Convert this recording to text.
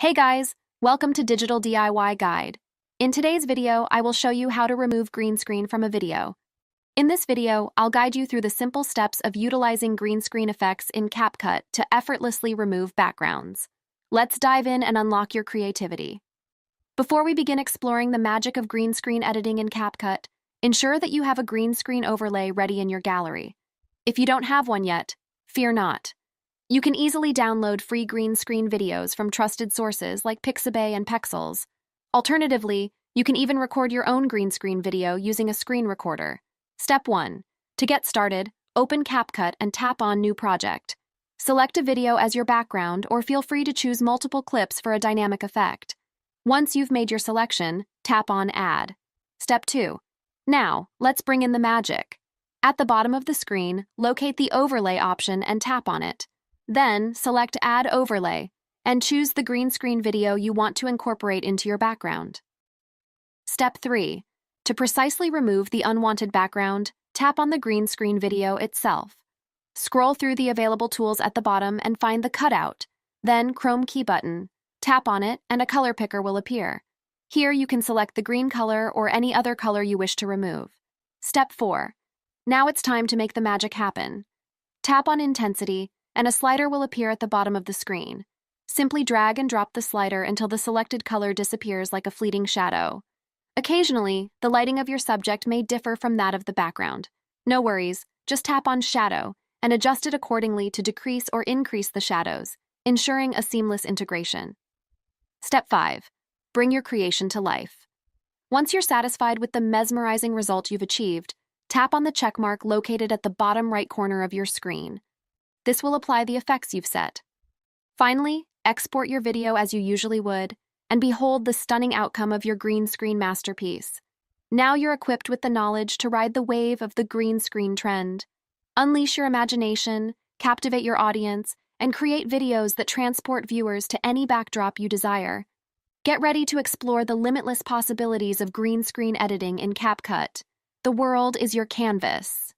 Hey guys, welcome to Digital DIY Guide. In today's video, I will show you how to remove green screen from a video. In this video, I'll guide you through the simple steps of utilizing green screen effects in CapCut to effortlessly remove backgrounds. Let's dive in and unlock your creativity. Before we begin exploring the magic of green screen editing in CapCut, ensure that you have a green screen overlay ready in your gallery. If you don't have one yet, fear not. You can easily download free green screen videos from trusted sources like Pixabay and Pexels. Alternatively, you can even record your own green screen video using a screen recorder. Step 1. To get started, open CapCut and tap on New Project. Select a video as your background or feel free to choose multiple clips for a dynamic effect. Once you've made your selection, tap on Add. Step 2. Now, let's bring in the magic. At the bottom of the screen, locate the Overlay option and tap on it. Then, select Add Overlay, and choose the green screen video you want to incorporate into your background. Step 3. To precisely remove the unwanted background, tap on the green screen video itself. Scroll through the available tools at the bottom and find the Cutout, then Chroma key button. Tap on it, and a color picker will appear. Here you can select the green color or any other color you wish to remove. Step 4. Now it's time to make the magic happen. Tap on Intensity, and a slider will appear at the bottom of the screen. Simply drag and drop the slider until the selected color disappears like a fleeting shadow. Occasionally, the lighting of your subject may differ from that of the background. No worries, just tap on Shadow and adjust it accordingly to decrease or increase the shadows, ensuring a seamless integration. Step 5. Bring your creation to life. Once you're satisfied with the mesmerizing result you've achieved, tap on the checkmark located at the bottom right corner of your screen. This will apply the effects you've set. Finally, export your video as you usually would, and behold the stunning outcome of your green screen masterpiece. Now you're equipped with the knowledge to ride the wave of the green screen trend. Unleash your imagination, captivate your audience, and create videos that transport viewers to any backdrop you desire. Get ready to explore the limitless possibilities of green screen editing in CapCut. The world is your canvas.